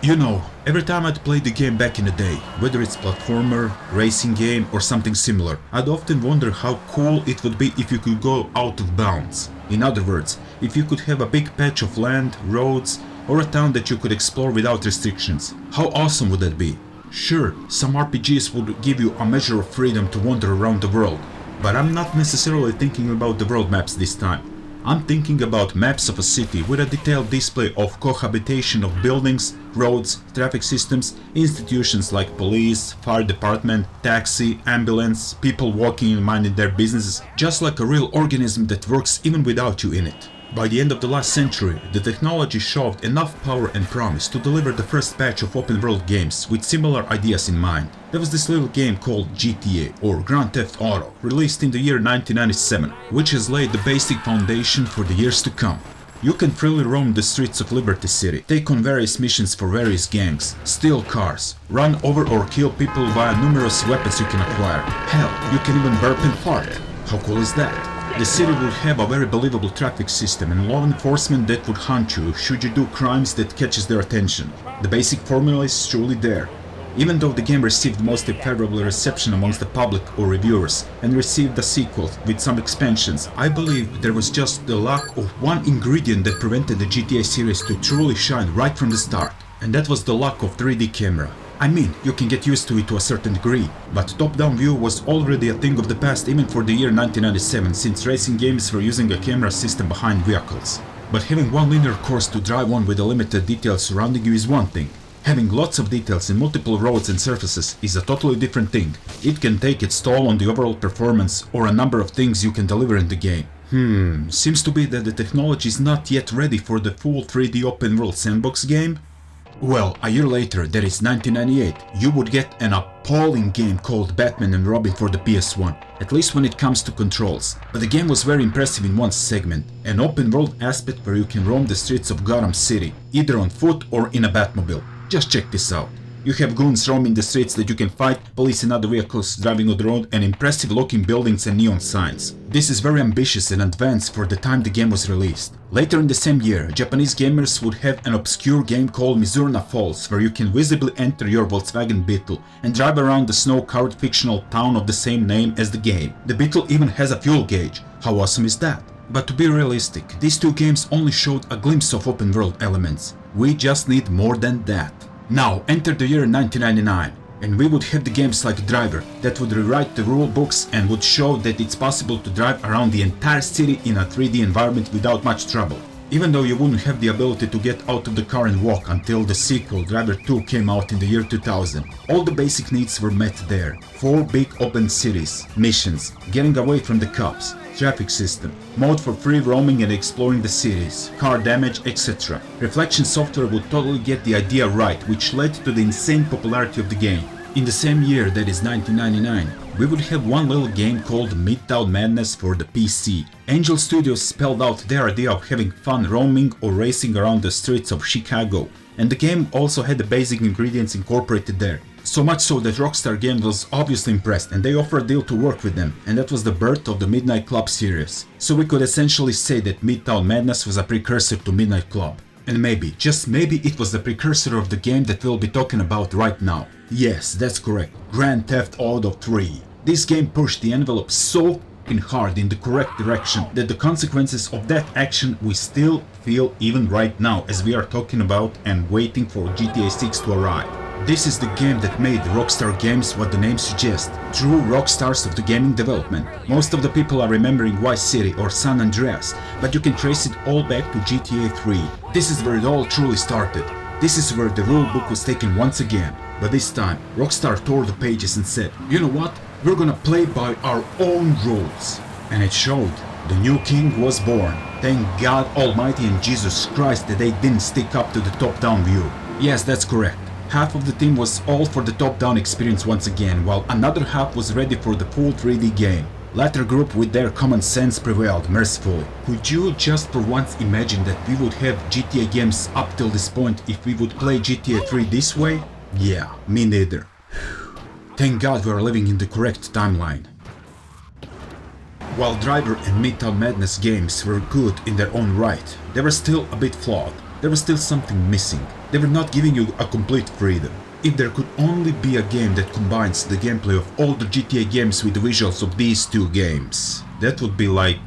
You know, every time I'd play the game back in the day, whether it's platformer, racing game or something similar, I'd often wonder how cool it would be if you could go out of bounds. In other words, if you could have a big patch of land, roads, or a town that you could explore without restrictions. How awesome would that be? Sure, some RPGs would give you a measure of freedom to wander around the world, but I'm not necessarily thinking about the world maps this time. I'm thinking about maps of a city with a detailed display of cohabitation of buildings, roads, traffic systems, institutions like police, fire department, taxi, ambulance, people walking and minding their businesses, just like a real organism that works even without you in it. By the end of the last century, the technology showed enough power and promise to deliver the first batch of open-world games with similar ideas in mind. There was this little game called GTA, or Grand Theft Auto, released in the year 1997, which has laid the basic foundation for the years to come. You can freely roam the streets of Liberty City, take on various missions for various gangs, steal cars, run over or kill people via numerous weapons you can acquire. Hell, you can even burp and fart. How cool is that? The city would have a very believable traffic system and law enforcement that would hunt you should you do crimes that catches their attention. The basic formula is truly there. Even though the game received mostly favorable reception amongst the public or reviewers and received a sequel with some expansions, I believe there was just the lack of one ingredient that prevented the GTA series to truly shine right from the start, and that was the lack of 3D camera. I mean, you can get used to it to a certain degree, but top-down view was already a thing of the past even for the year 1997, since racing games were using a camera system behind vehicles. But having one linear course to drive on with a limited details surrounding you is one thing. Having lots of details in multiple roads and surfaces is a totally different thing. It can take its toll on the overall performance or a number of things you can deliver in the game. Seems to be that the technology is not yet ready for the full 3D open-world sandbox game. Well, a year later, that is 1998, you would get an appalling game called Batman and Robin for the PS1, at least when it comes to controls. But the game was very impressive in one segment, an open world aspect where you can roam the streets of Gotham City, either on foot or in a Batmobile. Just check this out. You have goons roaming the streets that you can fight, police and other vehicles driving on the road, and impressive looking buildings and neon signs. This is very ambitious and advanced for the time the game was released. Later in the same year, Japanese gamers would have an obscure game called Mizurna Falls, where you can visibly enter your Volkswagen Beetle and drive around the snow-covered fictional town of the same name as the game. The Beetle even has a fuel gauge. How awesome is that? But to be realistic, these two games only showed a glimpse of open world elements. We just need more than that. Now, enter the year 1999, and we would have the games like Driver that would rewrite the rule books and would show that it's possible to drive around the entire city in a 3D environment without much trouble. Even though you wouldn't have the ability to get out of the car and walk until the sequel Driver 2 came out in the year 2000. All the basic needs were met there. 4 big open cities, missions, getting away from the cops, traffic system, mode for free roaming and exploring the cities, car damage, etc. Reflection Software would totally get the idea right, which led to the insane popularity of the game. In the same year, that is 1999, we would have one little game called Midtown Madness for the PC. Angel Studios spelled out their idea of having fun roaming or racing around the streets of Chicago, and the game also had the basic ingredients incorporated there. So much so that Rockstar Games was obviously impressed and they offered a deal to work with them, and that was the birth of the Midnight Club series. So we could essentially say that Midtown Madness was a precursor to Midnight Club. And maybe, just maybe, it was the precursor of the game that we'll be talking about right now. Yes, that's correct, Grand Theft Auto 3. This game pushed the envelope so f***ing hard in the correct direction that the consequences of that action we still feel even right now as we are talking about and waiting for GTA 6 to arrive. This is the game that made Rockstar Games what the name suggests, true rockstars of the gaming development. Most of the people are remembering Vice City or San Andreas, but you can trace it all back to GTA 3. This is where it all truly started. This is where the rulebook was taken once again. But this time, Rockstar tore the pages and said, you know what, we're gonna play by our own rules. And it showed. The new king was born. Thank God Almighty and Jesus Christ that they didn't stick up to the top-down view. Yes, that's correct. Half of the team was all for the top-down experience once again, while another half was ready for the full 3D game. Latter group with their common sense prevailed mercifully. Could you just for once imagine that we would have GTA games up till this point if we would play GTA 3 this way? Yeah, me neither. Thank God we are living in the correct timeline. While Driver and Midtown Madness games were good in their own right, they were still a bit flawed. There was still something missing. They were not giving you a complete freedom. If there could only be a game that combines the gameplay of all the GTA games with the visuals of these two games, that would be like...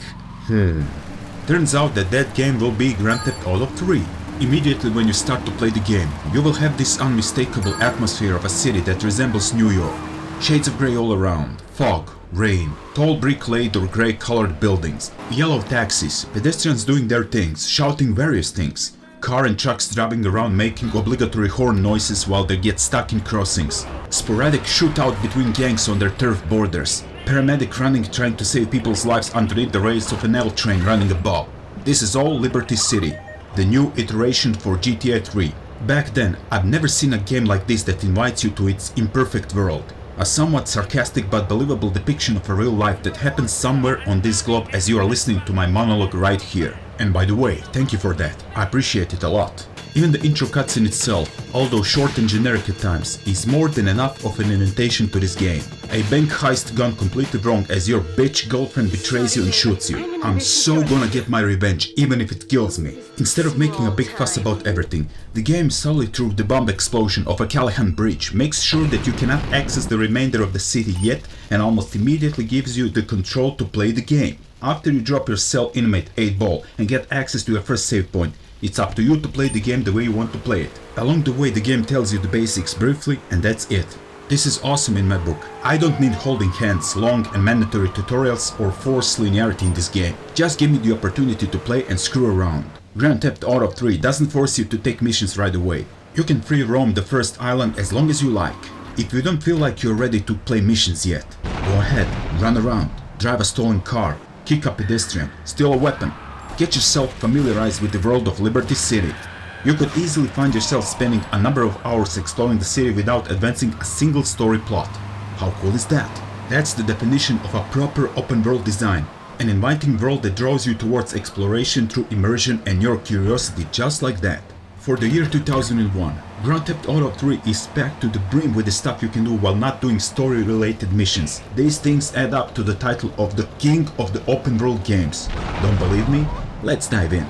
Turns out that that game will be Grand Theft Auto 3. Immediately when you start to play the game, you will have this unmistakable atmosphere of a city that resembles New York. Shades of grey all around, fog, rain, tall brick-laid or grey-colored buildings, yellow taxis, pedestrians doing their things, shouting various things, car and trucks driving around making obligatory horn noises while they get stuck in crossings, sporadic shootout between gangs on their turf borders, paramedic running trying to save people's lives underneath the rails of an L train running above. This is all Liberty City, the new iteration for GTA 3. Back then, I've never seen a game like this that invites you to its imperfect world. A somewhat sarcastic but believable depiction of a real life that happens somewhere on this globe as you are listening to my monologue right here. And by the way, thank you for that, I appreciate it a lot. Even the intro cutscene itself, although short and generic at times, is more than enough of an invitation to this game. A bank heist gone completely wrong as your bitch girlfriend betrays you and shoots you. I'm so gonna get my revenge, even if it kills me. Instead of making a big fuss about everything, the game solely through the bomb explosion of a Callahan Bridge makes sure that you cannot access the remainder of the city yet and almost immediately gives you the control to play the game. After you drop your cell inmate 8-ball and get access to your first save point, it's up to you to play the game the way you want to play it. Along the way the game tells you the basics briefly and that's it. This is awesome in my book. I don't need holding hands, long and mandatory tutorials or forced linearity in this game. Just give me the opportunity to play and screw around. Grand Theft Auto 3 doesn't force you to take missions right away. You can free roam the first island as long as you like. If you don't feel like you're ready to play missions yet, go ahead, run around, drive a stolen car, kick a pedestrian, steal a weapon. Get yourself familiarized with the world of Liberty City. You could easily find yourself spending a number of hours exploring the city without advancing a single story plot. How cool is that? That's the definition of a proper open world design. An inviting world that draws you towards exploration through immersion and your curiosity just like that. For the year 2001, Grand Theft Auto 3 is packed to the brim with the stuff you can do while not doing story-related missions. These things add up to the title of the king of the open world games. Don't believe me? Let's dive in.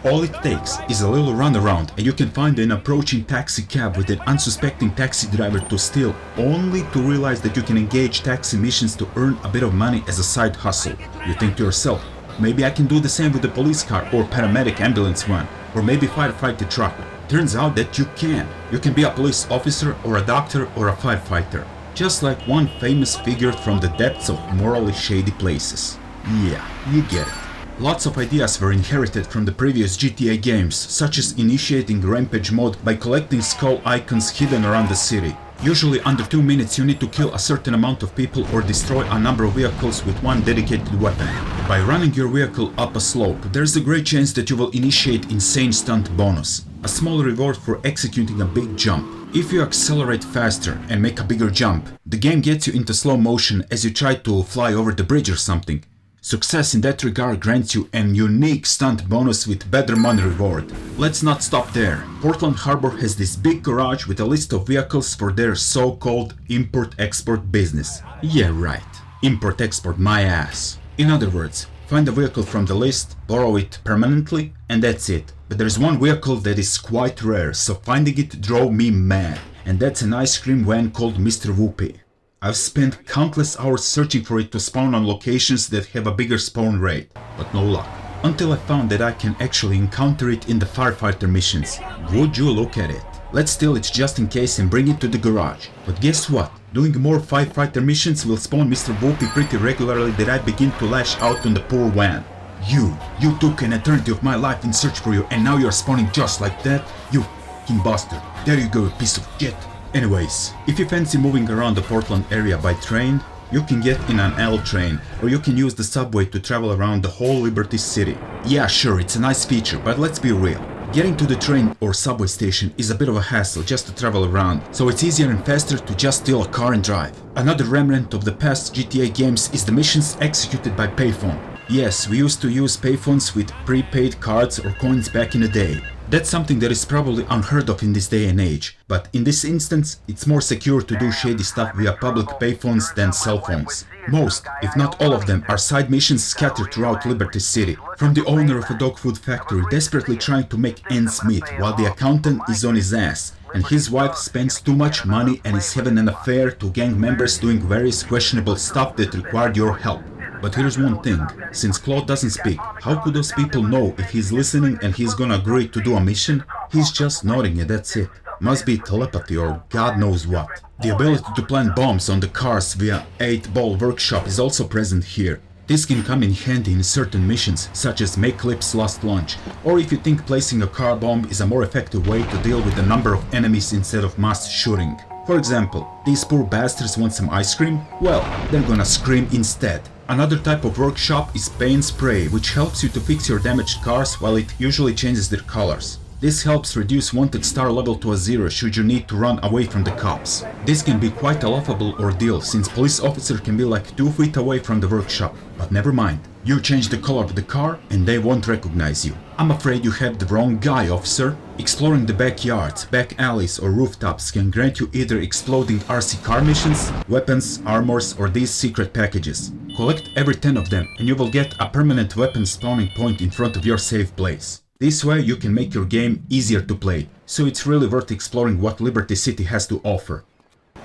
All it takes is a little runaround and you can find an approaching taxi cab with an unsuspecting taxi driver to steal, only to realize that you can engage taxi missions to earn a bit of money as a side hustle. You think to yourself, maybe I can do the same with a police car or paramedic ambulance van, or maybe firefight the truck. Turns out that you can. You can be a police officer or a doctor or a firefighter. Just like one famous figure from the depths of morally shady places. Yeah, you get it. Lots of ideas were inherited from the previous GTA games, such as initiating Rampage mode by collecting skull icons hidden around the city. Usually under 2 minutes you need to kill a certain amount of people or destroy a number of vehicles with one dedicated weapon. By running your vehicle up a slope, there's a great chance that you will initiate insane stunt bonus, a small reward for executing a big jump. If you accelerate faster and make a bigger jump, the game gets you into slow motion as you try to fly over the bridge or something. Success in that regard grants you an unique stunt bonus with better money reward. Let's not stop there. Portland Harbor has this big garage with a list of vehicles for their so-called import-export business. Yeah, right. Import-export my ass. In other words, find a vehicle from the list, borrow it permanently, and that's it. But there's one vehicle that is quite rare, so finding it drove me mad. And that's an ice cream van called Mr. Whoopi. I've spent countless hours searching for it to spawn on locations that have a bigger spawn rate, but no luck. Until I found that I can actually encounter it in the firefighter missions. Would you look at it? Let's steal it just in case and bring it to the garage. But guess what? Doing more firefighter missions will spawn Mr. Whoopi pretty regularly that I begin to lash out on the poor van. You took an eternity of my life in search for you and now you're spawning just like that? You f***ing bastard. There you go, piece of shit. Anyways, if you fancy moving around the Portland area by train, you can get in an L train, or you can use the subway to travel around the whole Liberty City. Yeah, sure, it's a nice feature, but let's be real. Getting to the train or subway station is a bit of a hassle just to travel around, so it's easier and faster to just steal a car and drive. Another remnant of the past GTA games is the missions executed by payphone. Yes, we used to use payphones with prepaid cards or coins back in the day. That's something that is probably unheard of in this day and age, but in this instance, it's more secure to do shady stuff via public payphones than cell phones. Most, if not all of them, are side missions scattered throughout Liberty City. From the owner of a dog food factory desperately trying to make ends meet while the accountant is on his ass, and his wife spends too much money and is having an affair to gang members doing various questionable stuff that required your help. But here's one thing, since Claude doesn't speak, how could those people know if he's listening and he's gonna agree to do a mission? He's just nodding and that's it. Must be telepathy or God knows what. The ability to plant bombs on the cars via 8-ball workshop is also present here. This can come in handy in certain missions, such as Make Clip's Last Lunch, or if you think placing a car bomb is a more effective way to deal with the number of enemies instead of mass shooting. For example, these poor bastards want some ice cream? Well, they're gonna scream instead. Another type of workshop is paint spray, which helps you to fix your damaged cars while it usually changes their colors. This helps reduce wanted star level to a 0 should you need to run away from the cops. This can be quite a laughable ordeal since police officer can be like 2 feet away from the workshop, but never mind. You change the color of the car and they won't recognize you. I'm afraid you have the wrong guy, officer. Exploring the backyards, back alleys or rooftops can grant you either exploding RC car missions, weapons, armors or these secret packages. Collect every 10 of them and you will get a permanent weapon spawning point in front of your safe place. This way you can make your game easier to play, so it's really worth exploring what Liberty City has to offer.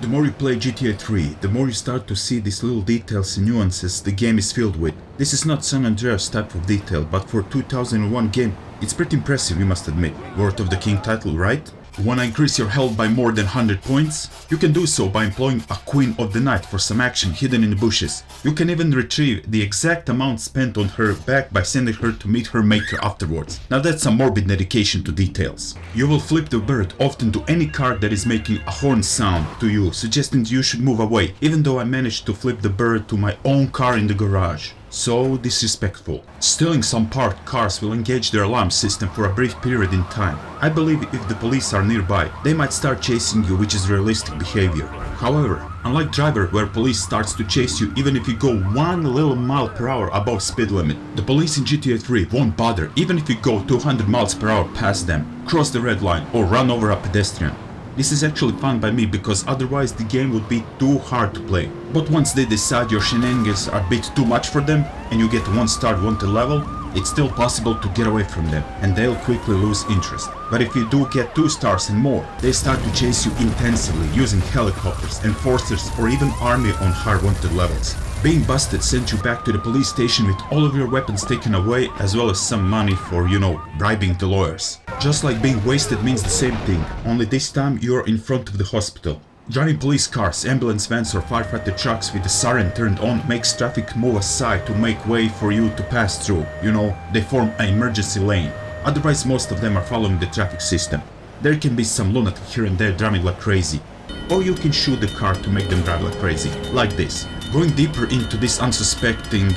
The more you play GTA 3, the more you start to see these little details and nuances the game is filled with. This is not San Andreas type of detail, but for 2001 game, it's pretty impressive, you must admit. Word of the King title, right? Wanna increase your health by more than 100 points? You can do so by employing a Queen of the Night for some action hidden in the bushes. You can even retrieve the exact amount spent on her back by sending her to meet her maker afterwards. Now that's a morbid dedication to details. You will flip the bird often to any car that is making a horn sound to you, suggesting you should move away, even though I managed to flip the bird to my own car in the garage. So disrespectful. Stealing some parked cars will engage their alarm system for a brief period in time. I believe if the police are nearby, they might start chasing you, which is realistic behavior. However, unlike Driver, where police starts to chase you even if you go 1 little mile per hour above speed limit, the police in GTA 3 won't bother even if you go 200 miles per hour past them, cross the red line or run over a pedestrian. This is actually fun by me because otherwise the game would be too hard to play. But once they decide your shenanigans are a bit too much for them and you get 1-star wanted level, it's still possible to get away from them and they'll quickly lose interest. But if you do get 2 stars and more, they start to chase you intensively using helicopters, enforcers or even army on hard wanted levels. Being busted sent you back to the police station with all of your weapons taken away as well as some money for, bribing the lawyers. Just like being wasted means the same thing, only this time you're in front of the hospital. Driving police cars, ambulance vans or firefighter trucks with the siren turned on makes traffic move aside to make way for you to pass through. They form an emergency lane. Otherwise most of them are following the traffic system. There can be some lunatic here and there driving like crazy. Or you can shoot the car to make them drive like crazy, like this. Going deeper into this unsuspecting,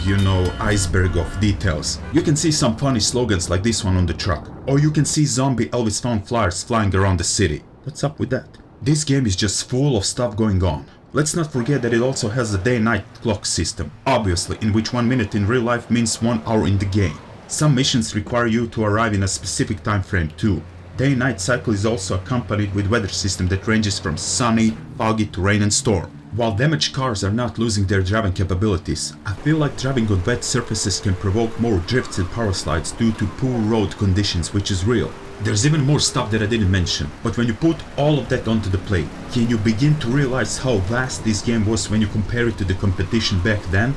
iceberg of details, you can see some funny slogans like this one on the truck. Or you can see zombie Elvis found flyers flying around the city. What's up with that? This game is just full of stuff going on. Let's not forget that it also has a day-night clock system, obviously, in which 1 minute in real life means 1 hour in the game. Some missions require you to arrive in a specific time frame too. Day-night cycle is also accompanied with weather system that ranges from sunny, foggy to rain and storm. While damaged cars are not losing their driving capabilities, I feel like driving on wet surfaces can provoke more drifts and power slides due to poor road conditions, which is real. There's even more stuff that I didn't mention, but when you put all of that onto the plate, can you begin to realize how vast this game was when you compare it to the competition back then?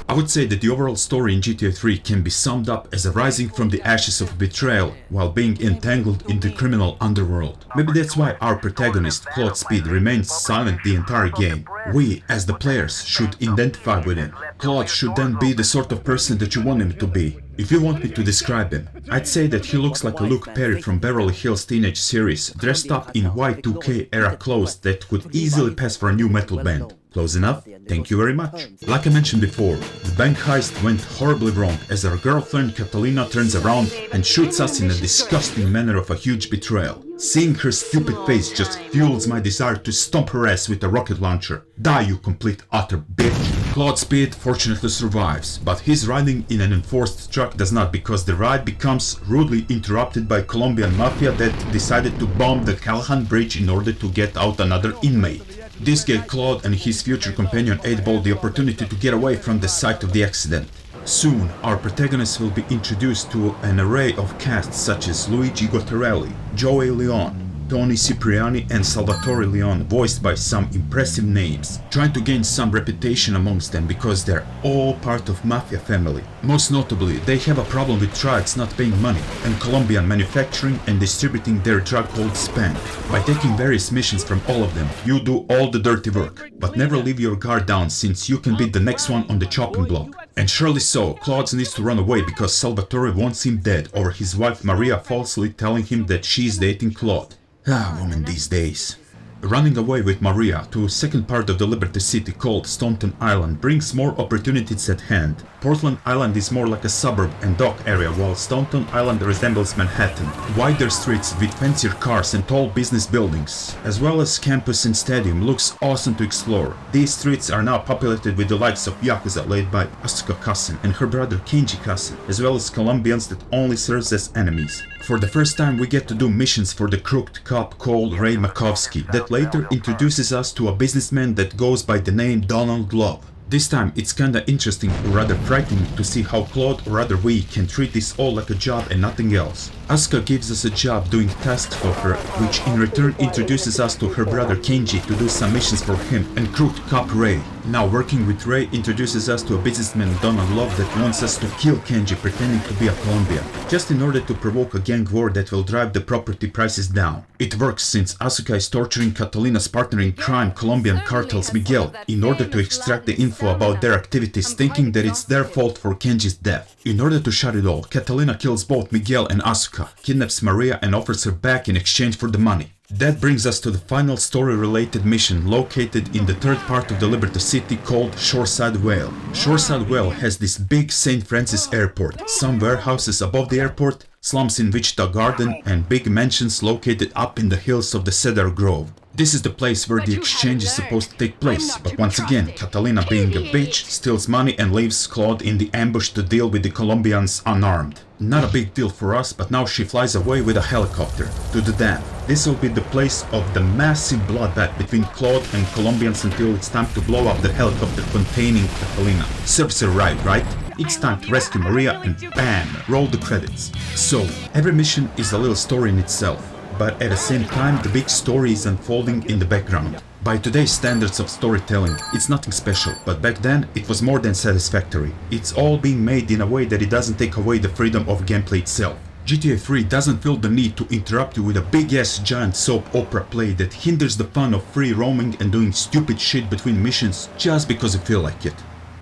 I would say that the overall story in GTA 3 can be summed up as a rising from the ashes of betrayal while being entangled in the criminal underworld. Maybe that's why our protagonist, Claude Speed, remains silent the entire game. We, as the players, should identify with him. Claude should then be the sort of person that you want him to be. If you want me to describe him, I'd say that he looks like a Luke Perry from Beverly Hills Teenage Series, dressed up in Y2K era clothes that could easily pass for a new metal band. Close enough? Thank you very much. Like I mentioned before, the bank heist went horribly wrong as our girlfriend Catalina turns around and shoots us in a disgusting manner of a huge betrayal. Seeing her stupid face just fuels my desire to stomp her ass with a rocket launcher. Die, you complete utter bitch! Claude Speed fortunately survives, but his riding in an enforced truck does not, because the ride becomes rudely interrupted by Colombian mafia that decided to bomb the Callahan Bridge in order to get out another inmate. This gave Claude and his future companion 8-Ball the opportunity to get away from the site of the accident. Soon, our protagonists will be introduced to an array of casts such as Luigi Gottarelli, Joey Leon, Tony Cipriani and Salvatore Leon, voiced by some impressive names, trying to gain some reputation amongst them because they're all part of mafia family. Most notably, they have a problem with trucks not paying money and Colombian manufacturing and distributing their drug called Spank. By taking various missions from all of them, you do all the dirty work, but never leave your guard down since you can be the next one on the chopping block. And surely so, Claude needs to run away because Salvatore wants him dead over his wife Maria falsely telling him that she's dating Claude. Ah, women these days. Running away with Maria to a second part of the Liberty City called Staunton Island brings more opportunities at hand. Portland Island is more like a suburb and dock area, while Staunton Island resembles Manhattan. Wider streets with fancier cars and tall business buildings, as well as campus and stadium, looks awesome to explore. These streets are now populated with the likes of Yakuza led by Asuka Kassen and her brother Kenji Kassen, as well as Colombians that only serves as enemies. For the first time we get to do missions for the crooked cop called Ray Makovsky that later introduces us to a businessman that goes by the name Donald Love. This time it's kinda interesting or rather frightening to see how Claude or rather we can treat this all like a job and nothing else. Asuka gives us a job doing tasks for her, which in return introduces us to her brother Kenji to do some missions for him, and crooked cop Ray. Now working with Ray introduces us to a businessman Donald Love that wants us to kill Kenji pretending to be a Colombian, just in order to provoke a gang war that will drive the property prices down. It works since Asuka is torturing Catalina's partner in crime, Colombian cartels Miguel, in order to extract the info about their activities, thinking that it's their fault for Kenji's death. In order to shut it all, Catalina kills both Miguel and Asuka, kidnaps Maria and offers her back in exchange for the money. That brings us to the final story-related mission located in the third part of the Liberty City called Shoreside Vale. Shoreside Vale has this big St. Francis airport, some warehouses above the airport, slums in Wichita Garden and big mansions located up in the hills of the Cedar Grove. This is the place where the exchange is supposed to take place, but once again, Catalina being a bitch, steals money and leaves Claude in the ambush to deal with the Colombians unarmed. Not a big deal for us, but now she flies away with a helicopter to the dam. This will be the place of the massive bloodbath between Claude and Colombians until it's time to blow up the helicopter containing Catalina. Serves her right? It's time to rescue Maria and bam, roll the credits. So, every mission is a little story in itself, but at the same time the big story is unfolding in the background. By today's standards of storytelling, it's nothing special, but back then it was more than satisfactory. It's all being made in a way that it doesn't take away the freedom of gameplay itself. GTA 3 doesn't feel the need to interrupt you with a big-ass giant soap opera play that hinders the fun of free roaming and doing stupid shit between missions just because you feel like it.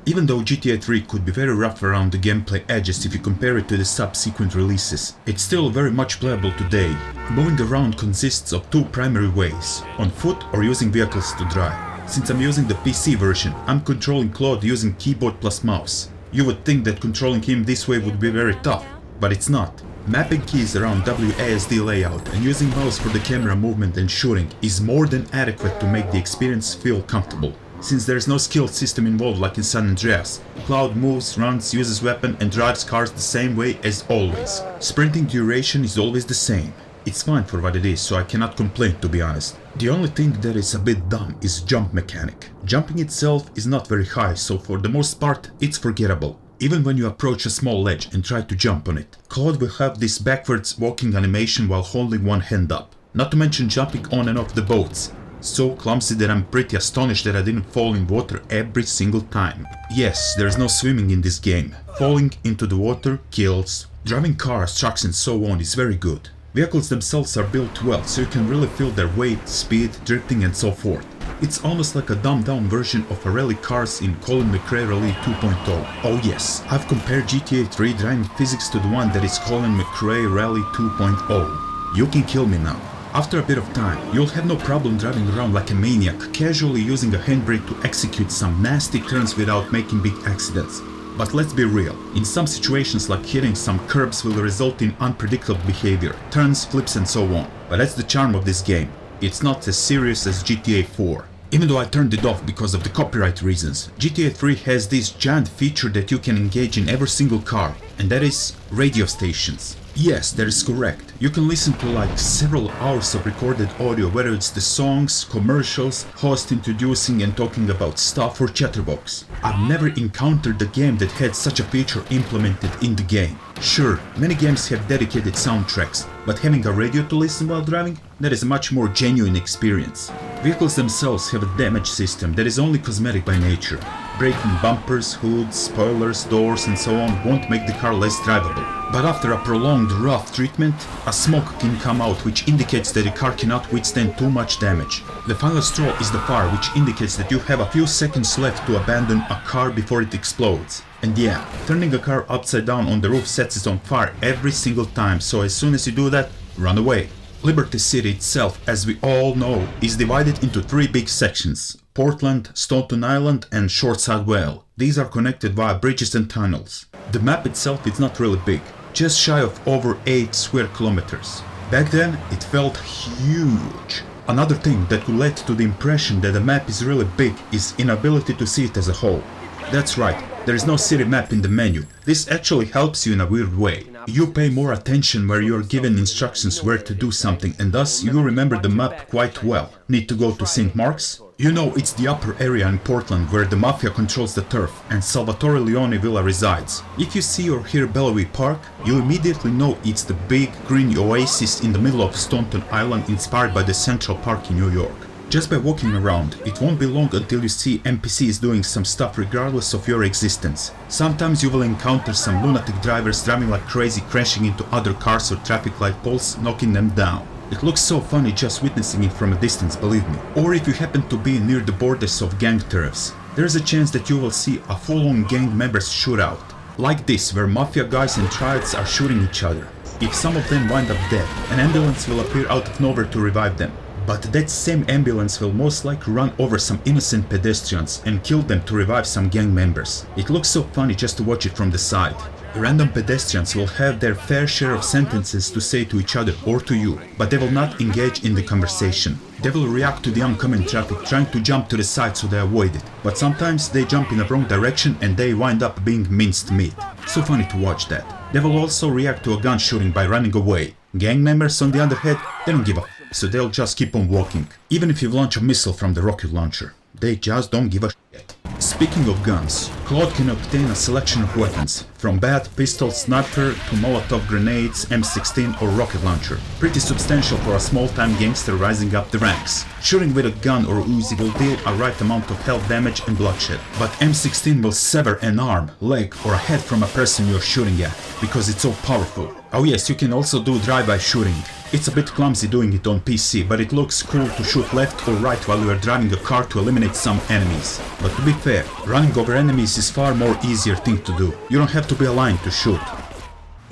Even though GTA 3 could be very rough around the gameplay edges if you compare it to the subsequent releases, it's still very much playable today. Moving around consists of two primary ways, on foot or using vehicles to drive. Since I'm using the PC version, I'm controlling Claude using keyboard plus mouse. You would think that controlling him this way would be very tough, but it's not. Mapping keys around WASD layout and using mouse for the camera movement and shooting is more than adequate to make the experience feel comfortable. Since there is no skill system involved like in San Andreas, Claude moves, runs, uses weapon and drives cars the same way as always. Sprinting duration is always the same. It's fine for what it is, so I cannot complain, to be honest. The only thing that is a bit dumb is jump mechanic. Jumping itself is not very high, so for the most part it's forgettable. Even when you approach a small ledge and try to jump on it, Claude will have this backwards walking animation while holding one hand up. Not to mention jumping on and off the boats. So clumsy that I'm pretty astonished that I didn't fall in water every single time. Yes, there's no swimming in this game. Falling into the water kills. Driving cars, trucks and so on is very good. Vehicles themselves are built well, so you can really feel their weight, speed, drifting and so forth. It's almost like a dumbed down version of a rally cars in Colin McRae Rally 2.0. Oh yes, I've compared GTA 3 driving physics to the one that is Colin McRae Rally 2.0. You can kill me now. After a bit of time, you'll have no problem driving around like a maniac, casually using a handbrake to execute some nasty turns without making big accidents. But let's be real, in some situations like hitting some curbs will result in unpredictable behavior, turns, flips and so on. But that's the charm of this game. It's not as serious as GTA 4. Even though I turned it off because of the copyright reasons, GTA 3 has this giant feature that you can engage in every single car, and that is radio stations. Yes, that is correct. You can listen to like several hours of recorded audio, whether it's the songs, commercials, host introducing and talking about stuff, or chatterbox. I've never encountered a game that had such a feature implemented in the game. Sure, many games have dedicated soundtracks, but having a radio to listen while driving, that is a much more genuine experience. Vehicles themselves have a damage system that is only cosmetic by nature. Breaking bumpers, hoods, spoilers, doors and so on won't make the car less drivable. But after a prolonged rough treatment, a smoke can come out which indicates that the car cannot withstand too much damage. The final straw is the fire, which indicates that you have a few seconds left to abandon a car before it explodes. And yeah, turning a car upside down on the roof sets it on fire every single time, so as soon as you do that, run away. Liberty City itself, as we all know, is divided into three big sections: Portland, Staunton Island and Shoreside Vale. These are connected via bridges and tunnels. The map itself is not really big, just shy of over 8 square kilometers. Back then, it felt huge. Another thing that could lead to the impression that the map is really big is inability to see it as a whole. That's right, there is no city map in the menu. This actually helps you in a weird way. You pay more attention where you are given instructions where to do something, and thus you remember the map quite well. Need to go to St. Mark's? You know it's the upper area in Portland where the Mafia controls the turf and Salvatore Leone Villa resides. If you see or hear Bellevue Park, you immediately know it's the big green oasis in the middle of Staunton Island inspired by the Central Park in New York. Just by walking around, it won't be long until you see NPCs doing some stuff regardless of your existence. Sometimes you will encounter some lunatic drivers driving like crazy, crashing into other cars or traffic light poles, knocking them down. It looks so funny just witnessing it from a distance, believe me. Or if you happen to be near the borders of gang turfs, there's a chance that you will see a full-on gang members shootout. Like this, where mafia guys and triads are shooting each other. If some of them wind up dead, an ambulance will appear out of nowhere to revive them. But that same ambulance will most likely run over some innocent pedestrians and kill them to revive some gang members. It looks so funny just to watch it from the side. Random pedestrians will have their fair share of sentences to say to each other or to you, but they will not engage in the conversation. They will react to the oncoming traffic, trying to jump to the side so they avoid it. But sometimes they jump in the wrong direction and they wind up being minced meat. So funny to watch that. They will also react to a gun shooting by running away. Gang members, on the other hand, they don't give a so they'll just keep on walking. Even if you launch a missile from the rocket launcher, they just don't give a shit. Speaking of guns, Claude can obtain a selection of weapons, from bat, pistol, sniper to Molotov grenades, M16 or rocket launcher. Pretty substantial for a small-time gangster rising up the ranks. Shooting with a gun or Uzi will deal a right amount of health damage and bloodshed, but M16 will sever an arm, leg or a head from a person you're shooting at, because it's so powerful. Oh yes, you can also do drive-by shooting. It's a bit clumsy doing it on PC, but it looks cool to shoot left or right while you are driving a car to eliminate some enemies. But to be fair, running over enemies is far more easier thing to do. You don't have to be aligned to shoot.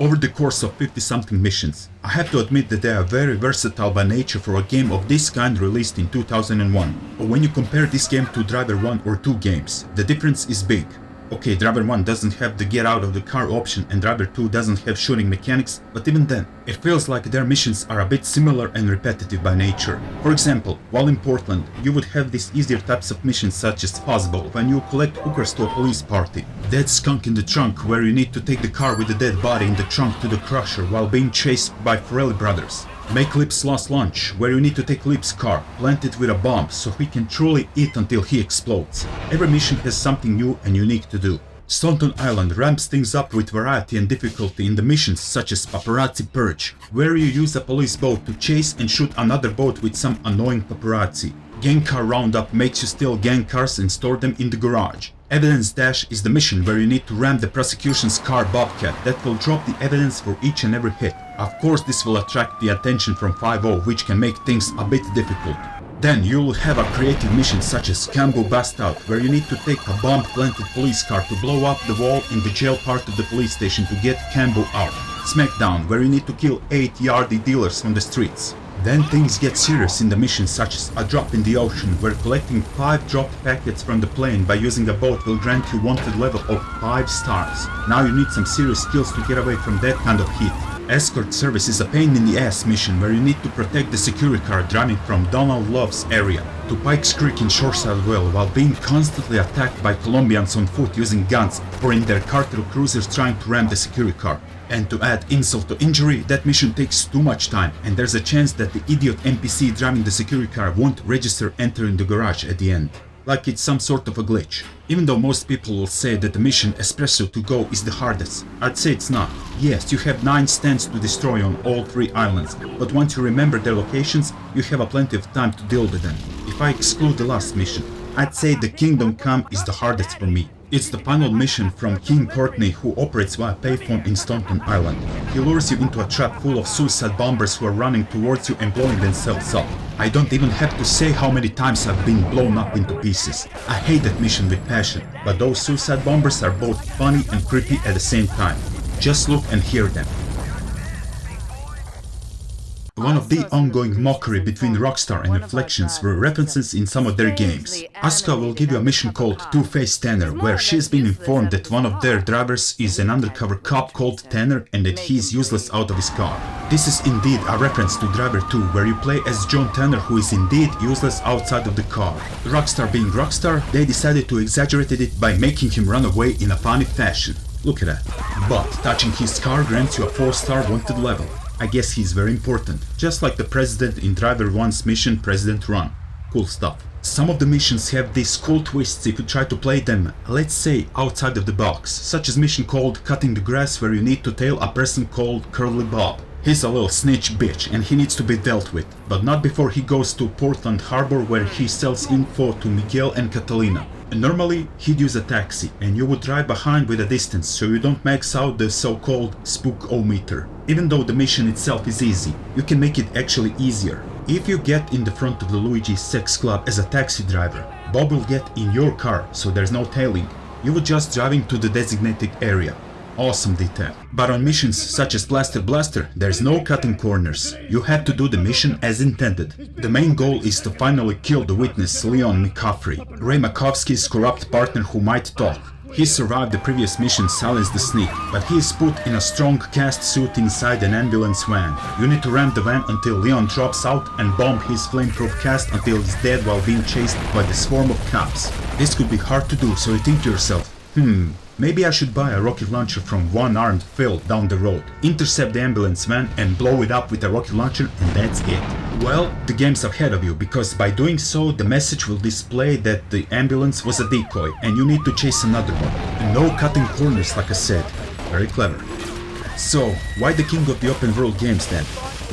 Over the course of 50-something missions, I have to admit that they are very versatile by nature for a game of this kind released in 2001. But when you compare this game to Driver 1 or 2 games, the difference is big. Okay, Driver 1 doesn't have the get out of the car option and Driver 2 doesn't have shooting mechanics, but even then, it feels like their missions are a bit similar and repetitive by nature. For example, while in Portland, you would have these easier types of missions such as Fuzzball, when you collect hookers to a police party. Dead Skunk in the Trunk, where you need to take the car with the dead body in the trunk to the crusher while being chased by Farrelly brothers. Make Lip's Last Lunch, where you need to take Lip's car, plant it with a bomb so he can truly eat until he explodes. Every mission has something new and unique to do. Staunton Island ramps things up with variety and difficulty in the missions such as Paparazzi Purge, where you use a police boat to chase and shoot another boat with some annoying paparazzi. Gang Car Roundup makes you steal gang cars and store them in the garage. Evidence Dash is the mission where you need to ram the prosecution's car Bobcat that will drop the evidence for each and every hit. Of course, this will attract the attention from 5-0, which can make things a bit difficult. Then you'll have a creative mission such as Cambo Bust Out, where you need to take a bomb-planted police car to blow up the wall in the jail part of the police station to get Cambo out. Smackdown, where you need to kill 8 Yardie dealers from the streets. Then things get serious in the mission such as A Drop in the Ocean, where collecting 5 dropped packets from the plane by using a boat will grant you wanted level of 5 stars. Now you need some serious skills to get away from that kind of heat. Escort service is a pain in the ass mission where you need to protect the security car driving from Donald Love's area to Pikes Creek in Shoreside Well while being constantly attacked by Colombians on foot using guns or in their cartel cruisers trying to ram the security car. And to add insult to injury, that mission takes too much time and there's a chance that the idiot NPC driving the security car won't register entering the garage at the end. Like it's some sort of a glitch. Even though most people will say that the mission Espresso to Go is the hardest, I'd say it's not. Yes, you have 9 stands to destroy on all 3 islands, but once you remember their locations, you have a plenty of time to deal with them. If I exclude the last mission, I'd say the Kingdom Come is the hardest for me. It's the final mission from King Courtney, who operates via payphone in Staunton Island. He lures you into a trap full of suicide bombers who are running towards you and blowing themselves up. I don't even have to say how many times I've been blown up into pieces. I hate that mission with passion, but those suicide bombers are both funny and creepy at the same time. Just look and hear them. One of the ongoing mockery between Rockstar and Reflections were references in some of their games. Asuka will give you a mission called Two-Face Tanner, where she's been informed that one of their drivers is an undercover cop called Tanner and that he's useless out of his car. This is indeed a reference to Driver 2, where you play as John Tanner, who is indeed useless outside of the car. Rockstar being Rockstar, they decided to exaggerate it by making him run away in a funny fashion. Look at that. But touching his car grants you a 4-star wanted level. I guess he's very important, just like the president in Driver 1's mission President Run. Cool stuff. Some of the missions have these cool twists if you try to play them, let's say, outside of the box, such as mission called Cutting the Grass, where you need to tail a person called Curly Bob. He's a little snitch bitch and he needs to be dealt with, but not before he goes to Portland Harbor where he sells info to Miguel and Catalina. Normally, he'd use a taxi and you would drive behind with a distance so you don't max out the so-called spook-o-meter. Even though the mission itself is easy, you can make it actually easier. If you get in the front of the Luigi's Sex Club as a taxi driver, Bob will get in your car so there's no tailing. You would just driving to the designated area. Awesome detail. But on missions such as Blaster Blaster, there's no cutting corners. You have to do the mission as intended. The main goal is to finally kill the witness Leon McCaffrey, Ray Makovsky's corrupt partner who might talk. He survived the previous mission Silence the Sneak, but he is put in a strong cast suit inside an ambulance van. You need to ram the van until Leon drops out and bomb his flameproof cast until he's dead while being chased by the swarm of cops. This could be hard to do, so you think to yourself, maybe I should buy a rocket launcher from One Armed Phil down the road, intercept the ambulance van and blow it up with a rocket launcher and that's it. Well, the game's ahead of you, because by doing so the message will display that the ambulance was a decoy and you need to chase another one. And no cutting corners, like I said. Very clever. So, why the king of the open world games then?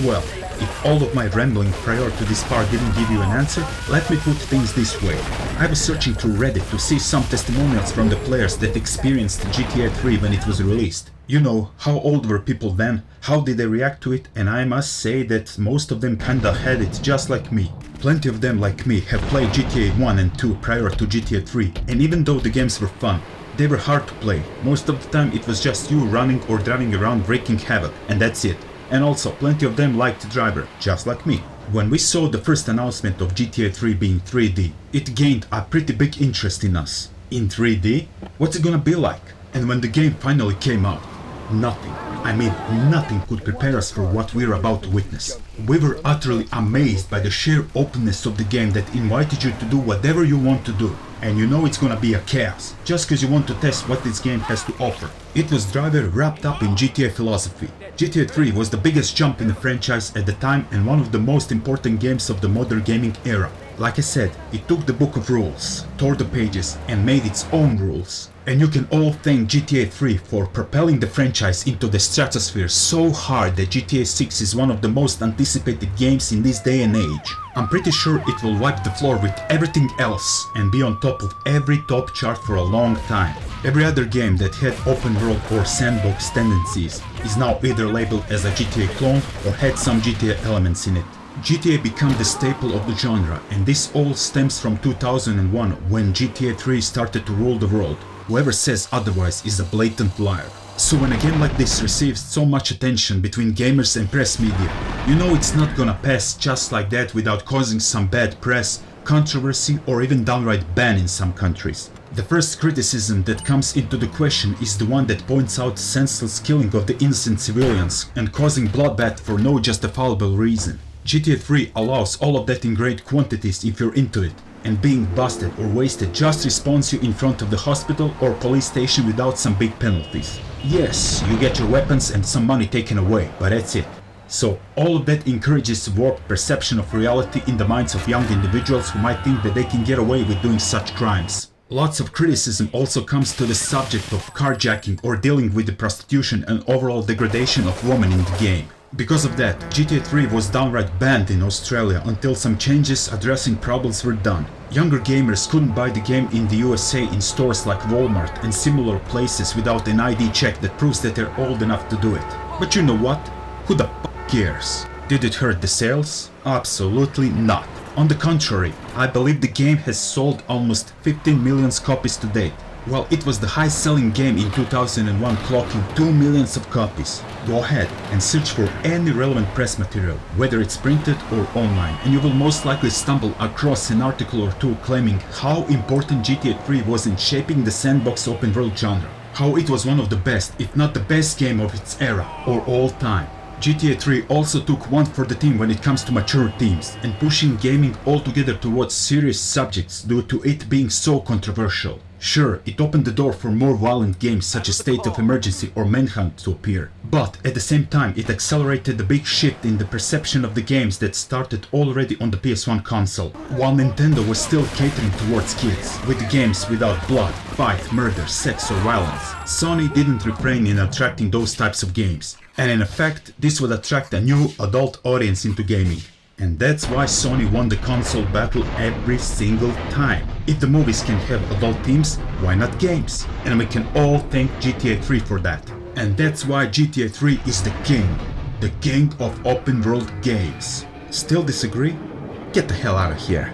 Well, if all of my rambling prior to this part didn't give you an answer, let me put things this way. I was searching through Reddit to see some testimonials from the players that experienced GTA 3 when it was released. You know, how old were people then, how did they react to it, and I must say that most of them kinda had it just like me. Plenty of them, like me, have played GTA 1 and 2 prior to GTA 3, and even though the games were fun, they were hard to play. Most of the time it was just you running or driving around wreaking havoc, and that's it. And also, plenty of them liked Driver, just like me. When we saw the first announcement of GTA 3 being 3D, it gained a pretty big interest in us. In 3D? What's it gonna be like? And when the game finally came out, nothing, I mean nothing could prepare us for what we're about to witness. We were utterly amazed by the sheer openness of the game that invited you to do whatever you want to do. And you know it's gonna be a chaos, just cause you want to test what this game has to offer. It was Driver wrapped up in GTA philosophy. GTA 3 was the biggest jump in the franchise at the time and one of the most important games of the modern gaming era. Like I said, it took the book of rules, tore the pages, and made its own rules. And you can all thank GTA 3 for propelling the franchise into the stratosphere so hard that GTA 6 is one of the most anticipated games in this day and age. I'm pretty sure it will wipe the floor with everything else and be on top of every top chart for a long time. Every other game that had open world or sandbox tendencies is now either labeled as a GTA clone or had some GTA elements in it. GTA became the staple of the genre, and this all stems from 2001 when GTA 3 started to rule the world. Whoever says otherwise is a blatant liar. So when a game like this receives so much attention between gamers and press media, you know it's not gonna pass just like that without causing some bad press, controversy, or even downright ban in some countries. The first criticism that comes into the question is the one that points out senseless killing of the innocent civilians and causing bloodbath for no justifiable reason. GTA 3 allows all of that in great quantities if you're into it, and being busted or wasted just respawns you in front of the hospital or police station without some big penalties. Yes, you get your weapons and some money taken away, but that's it. So all of that encourages warped perception of reality in the minds of young individuals who might think that they can get away with doing such crimes. Lots of criticism also comes to the subject of carjacking or dealing with the prostitution and overall degradation of women in the game. Because of that, GTA 3 was downright banned in Australia until some changes addressing problems were done. Younger gamers couldn't buy the game in the USA in stores like Walmart and similar places without an ID check that proves that they're old enough to do it. But you know what? Who the f*** cares? Did it hurt the sales? Absolutely not. On the contrary, I believe the game has sold almost 15 million copies to date, while it was the highest-selling game in 2001, clocking 2 million copies. Go ahead and search for any relevant press material, whether it's printed or online, and you will most likely stumble across an article or two claiming how important GTA 3 was in shaping the sandbox open world genre, how it was one of the best, if not the best game of its era or all time. GTA 3 also took one for the team when it comes to mature themes and pushing gaming altogether towards serious subjects due to it being so controversial. Sure, it opened the door for more violent games such as State of Emergency or Manhunt to appear, but at the same time it accelerated the big shift in the perception of the games that started already on the PS1 console, while Nintendo was still catering towards kids, with games without blood, fight, murder, sex or violence. Sony didn't refrain in attracting those types of games, and in effect this would attract a new adult audience into gaming. And that's why Sony won the console battle every single time. If the movies can have adult themes, why not games? And we can all thank GTA 3 for that. And that's why GTA 3 is the king of open world games. Still disagree? Get the hell out of here.